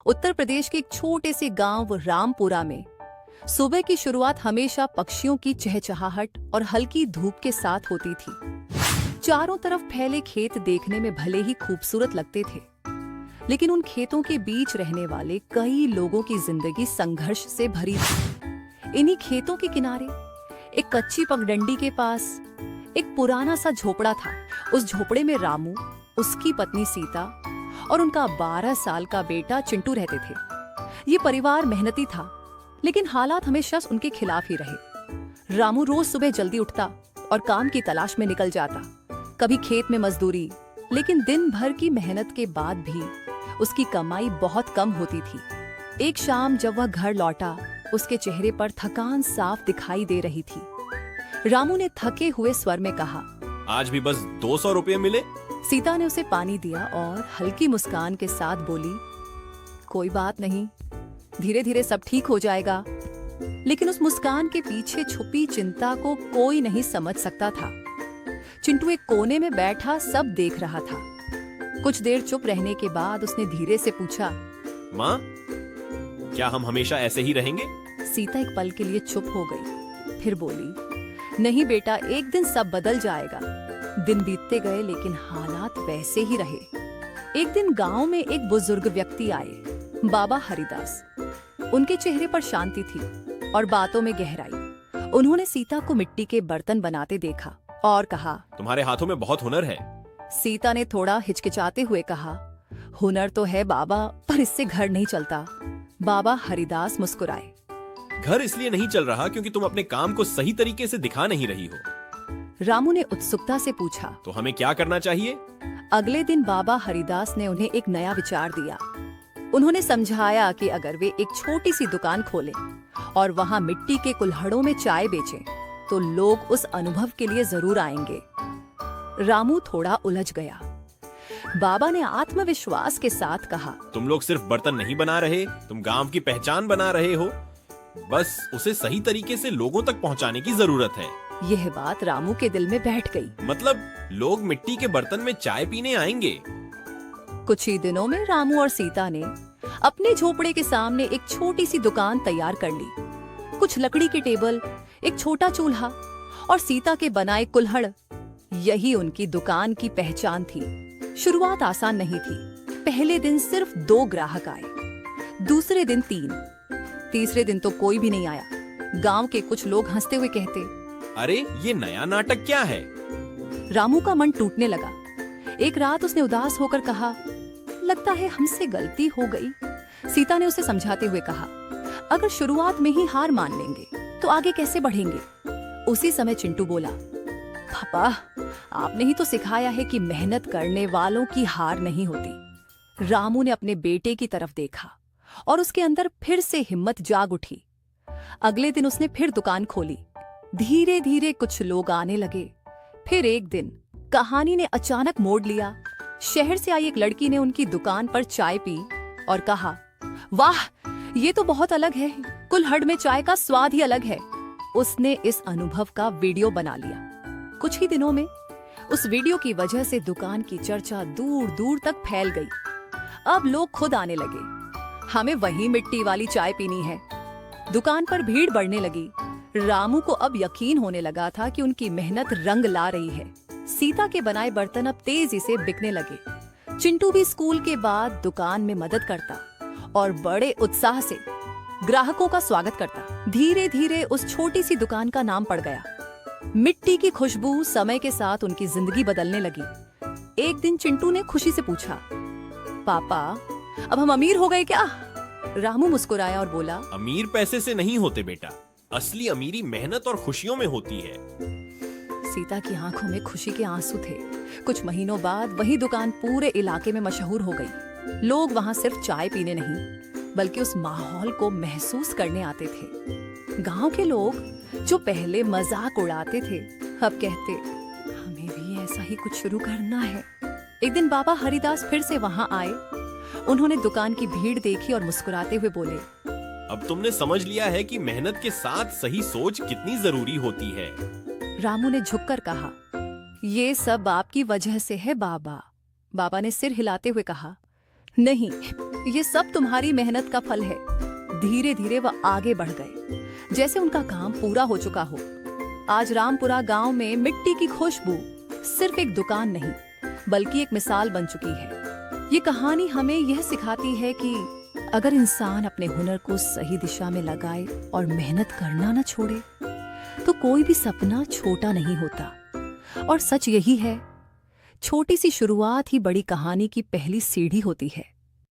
उत्तर प्रदेश के एक छोटे से गांव रामपुरा में सुबह की शुरुआत हमेशा पक्षियों की चहचहाहट और हल्की धूप के साथ होती थी। चारों तरफ फैले खेत देखने में भले ही खूबसूरत लगते थे, लेकिन उन खेतों के बीच रहने वाले कई लोगों की जिंदगी संघर्ष से भरी थी। इन्हीं खेतों के किनारे एक कच्ची पगडंडी के पास एक पुराना सा झोपड़ा था। उस झोपड़े में रामू, उसकी पत्नी सीता और उनका 12 साल का बेटा चिंटू रहते थे। ये परिवार मेहनती था, लेकिन हालात हमेशा उनके खिलाफ ही रहे। रामू रोज सुबह जल्दी उठता और काम की तलाश में निकल जाता, कभी खेत में मजदूरी, लेकिन दिन भर की मेहनत के बाद भी उसकी कमाई बहुत कम होती थी। एक शाम जब वह घर लौटा, उसके चेहरे पर थकान साफ दिखाई दे रही थी। रामू ने थके हुए स्वर में कहा, आज भी बस 200 रुपये मिले। सीता ने उसे पानी दिया और हल्की मुस्कान के साथ बोली, कोई बात नहीं, धीरे धीरे सब ठीक हो जाएगा। लेकिन उस मुस्कान के पीछे छुपी चिंता को कोई नहीं समझ सकता था। चिंटू एक कोने में बैठा सब देख रहा था। कुछ देर चुप रहने के बाद उसने धीरे से पूछा, माँ, क्या हम हमेशा ऐसे ही रहेंगे? सीता एक पल के लिए चुप हो गई, फिर बोली, नहीं बेटा, एक दिन सब बदल जाएगा। दिन बीतते गए, लेकिन हालात वैसे ही रहे। एक दिन गांव में एक बुजुर्ग व्यक्ति आए, बाबा हरिदास। उनके चेहरे पर शांति थी और बातों में गहराई। उन्होंने सीता को मिट्टी के बर्तन बनाते देखा और कहा, तुम्हारे हाथों में बहुत हुनर है। सीता ने थोड़ा हिचकिचाते हुए कहा, हुनर तो है बाबा, पर इससे घर नहीं चलता। बाबा हरिदास मुस्कुराए, घर इसलिए नहीं चल रहा क्योंकि तुम अपने काम को सही तरीके से दिखा नहीं रही हो। रामू ने उत्सुकता से पूछा, तो हमें क्या करना चाहिए? अगले दिन बाबा हरिदास ने उन्हें एक नया विचार दिया। उन्होंने समझाया कि अगर वे एक छोटी सी दुकान खोलें और वहां मिट्टी के कुल्हड़ों में चाय बेचें, तो लोग उस अनुभव के लिए जरूर आएंगे। रामू थोड़ा उलझ गया। बाबा ने आत्मविश्वास के साथ कहा, तुम लोग सिर्फ बर्तन नहीं बना रहे, तुम गांव की पहचान बना रहे हो। बस उसे सही तरीके से लोगों तक पहुंचाने की जरूरत है। यह बात रामू के दिल में बैठ गई। मतलब लोग मिट्टी के बर्तन में चाय पीने आएंगे। कुछ ही दिनों में रामू और सीता ने अपने झोपड़े के सामने एक छोटी सी दुकान तैयार कर ली। कुछ लकड़ी के टेबल, एक छोटा चूल्हा और सीता के बनाए कुल्हड़, यही उनकी दुकान की पहचान थी। शुरुआत आसान नहीं थी। पहले दिन सिर्फ 2 ग्राहक आए, दूसरे दिन 3, तीसरे दिन तो कोई भी नहीं आया। गांव के कुछ लोग हंसते हुए कहते, अरे ये नया नाटक क्या है? रामू का मन टूटने लगा। एक रात उसने उदास होकर कहा, लगता है हमसे गलती हो गई। सीता ने उसे समझाते हुए कहा, अगर शुरुआत में ही हार मान लेंगे तो आगे कैसे बढ़ेंगे? उसी समय चिंटू बोला, पापा, आपने ही तो सिखाया है कि मेहनत करने वालों की हार नहीं होती। रामू ने अपने बेटे की तरफ देखा और उसके अंदर फिर से हिम्मत जाग उठी। अगले दिन उसने फिर दुकान खोली। धीरे धीरे कुछ लोग आने लगे। फिर एक दिन कहानी ने अचानक मोड़ लिया। शहर से आई एक लड़की ने उनकी दुकान पर चाय पी और कहा, वाह, ये तो बहुत अलग है, कुल्हड़ में चाय का स्वाद ही अलग है। उसने इस अनुभव का वीडियो बना लिया। कुछ ही दिनों में उस वीडियो की वजह से दुकान की चर्चा दूर दूर तक फैल गई। अब लोग खुद आने लगे, हमें वही मिट्टी वाली चाय पीनी है। दुकान पर भीड़ बढ़ने लगी। रामू को अब यकीन होने लगा था कि उनकी मेहनत रंग ला रही है। सीता के बनाए बर्तन अब तेजी से बिकने लगे। चिंटू भी स्कूल के बाद दुकान में मदद करता और बड़े उत्साह से ग्राहकों का स्वागत करता। धीरे धीरे उस छोटी सी दुकान का नाम पड़ गया। मिट्टी की खुशबू समय के साथ उनकी जिंदगी बदलने लगी। एक दिन चिंटू ने खुशी से पूछा, पापा, अब हम अमीर हो गए क्या? रामू मुस्कुराया और बोला, अमीर पैसे से नहीं होते बेटा, असली अमीरी मेहनत और खुशियों में होती है। सीता की आंखों में खुशी के आंसू थे। कुछ महीनों बाद वही दुकान पूरे इलाके में मशहूर हो गई। लोग वहां सिर्फ चाय पीने नहीं, बल्कि उस माहौल को महसूस करने आते थे। गांव के लोग जो पहले मजाक उड़ाते थे, अब कहते, हमें भी ऐसा ही कुछ शुरू करना है। एक दिन बाबा हरिदास फिर से वहां आए। उन्होंने दुकान की भीड़ देखी और मुस्कुराते हुए बोले, अब तुमने समझ लिया है कि मेहनत के साथ सही सोच कितनी जरूरी होती है। रामू ने झुककर कहा, ये सब आपकी वजह से है बाबा। बाबा ने सिर हिलाते हुए कहा, नहीं, ये सब तुम्हारी मेहनत का फल है। धीरे धीरे वह आगे बढ़ गए, जैसे उनका काम पूरा हो चुका हो। आज रामपुरा गांव में मिट्टी की खुशबू सिर्फ एक दुकान नहीं, बल्कि एक मिसाल बन चुकी है। ये कहानी हमें यह सिखाती है कि अगर इंसान अपने हुनर को सही दिशा में लगाए और मेहनत करना न छोड़े, तो कोई भी सपना छोटा नहीं होता। और सच यही है, छोटी सी शुरुआत ही बड़ी कहानी की पहली सीढ़ी होती है।